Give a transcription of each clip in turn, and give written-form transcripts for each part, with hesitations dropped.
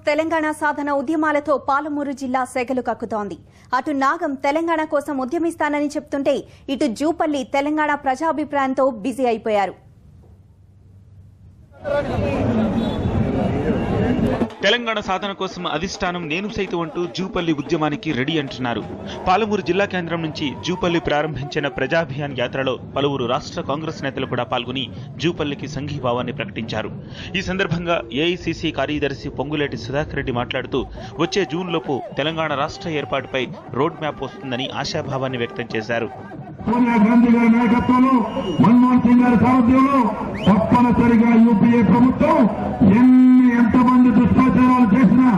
తెలంగాణ సాధన ఉద్యమాలతో పాలమూరు జిల్లా సెగలు కక్కుతోంది. అటు నాగం తెలంగాణ కోసం ఉద్యమిస్తానని చెప్తుంటే ఇటు జూపల్లి తెలంగాణ ప్రజాభిప్రాయంతో బిజీ అయిపోయారు. తెలంగాణ సాధన కోసం అధిష్టానం నేను సైతం అంటూ జూపల్లి ఉద్యమానికి రెడీ అంటున్నారు. పాలమూరు జిల్లా కేంద్రం నుంచి జూపల్లి ప్రారంభించిన ప్రజాభియాన్ యాత్రలో పలువురు రాష్ట్ర కాంగ్రెస్ నేతలు కూడా పాల్గొని జూపల్లికి సంఘీభావాన్ని ప్రకటించారు. ఈ సందర్భంగా ఏఐసీసీ కార్యదర్శి పొంగులేటి సుధాకర్ రెడ్డి మాట్లాడుతూ వచ్చే జూన్లోపు తెలంగాణ రాష్ట్ర ఏర్పాటుపై రోడ్ మ్యాప్ వస్తుందని ఆశాభావాన్ని వ్యక్తం చేశారు. సోనియా గాంధీ గారి నాయకత్వంలో, మన్మోహన్ సింగ్ గారి సారథ్యంలో తప్పనిసరిగా యూపీఏ ప్రభుత్వం ఎంతమంది దుష్ప్రచారాలు చేసినా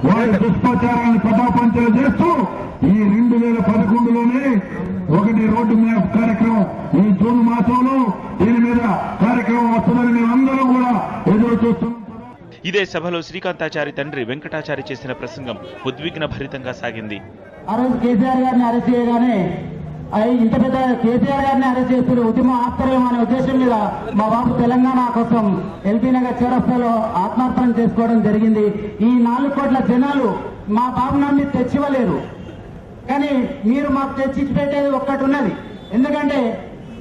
వారి దుష్ప్రచారాలను పటాపంచలు చేస్తూ ఈ 2011లోనే ఒకటి రోడ్డు మ్యాప్ కార్యక్రమం ఈ జూన్ మాసంలో దీని మీద కార్యక్రమం వస్తుందని మేమందరం కూడా ఎదురు చూస్తున్నాం. ఇదే సభలో శ్రీకాంతాచారి తండ్రి వెంకటాచారి చేసిన ప్రసంగం ఉద్విగ్న భరితంగా సాగింది. ఆ రోజు కేసీఆర్ గారిని అరెస్ట్ చేయగానే ఇంత పెద్ద కేసీఆర్ గారిని అరెస్ట్ చేస్తున్న ఉద్యమం ఆపుతారేమో అనే ఉద్దేశం మీద మా బాబు తెలంగాణ కోసం ఎల్బీ నగర్ చౌరస్తాలో ఆత్మార్పణ చేసుకోవడం జరిగింది. ఈ 4 కోట్ల జనాలు మా బాబు నమ్మి తెచ్చివ్వలేరు, కానీ మీరు మాకు తెచ్చి పెట్టేది ఒక్కటి ఉన్నది. ఎందుకంటే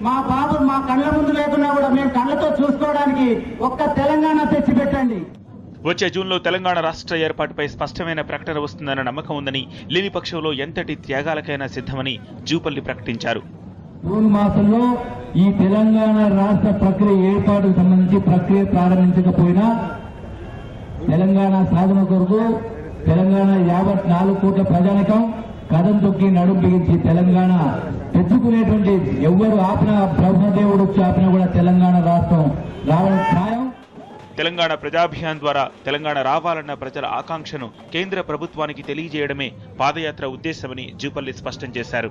మా బాబు మా కళ్ళ ముందు లేకున్నా కూడా మేము కళ్ళతో చూసుకోవడానికి ఒక్క తెలంగాణ తెచ్చి పెట్టండి. వచ్చే జూన్లో తెలంగాణ రాష్ట్ర ఏర్పాటుపై స్పష్టమైన ప్రకటన వస్తుందన్న నమ్మకం ఉందని, లేని పక్షంలో ఎంతటి త్యాగాలకైనా సిద్ధమని జూపల్లి ప్రకటించారు. జూన్ మాసంలో ఈ తెలంగాణ రాష్ట్ర ప్రక్రియ ఏర్పాటుకు సంబంధించి ప్రక్రియ ప్రారంభించకపోయినా తెలంగాణ సాధన కొరకు తెలంగాణ 54 కోట్ల ప్రజానికం కథం తొక్కి నడుం బిగించి తెలంగాణ తెచ్చుకునేటువంటి ఎవరు ఆపినా, బ్రహ్మదేవుడు వచ్చి ఆపినా కూడా తెలంగాణ రాష్ట్రం రావడం ఖాయం. తెలంగాణ ప్రజాభియాన్ ద్వారా తెలంగాణ రావాలన్న ప్రజల ఆకాంక్షను కేంద్ర ప్రభుత్వానికి తెలియజేయడమే పాదయాత్ర ఉద్దేశమని జూపల్లి స్పష్టం చేశారు.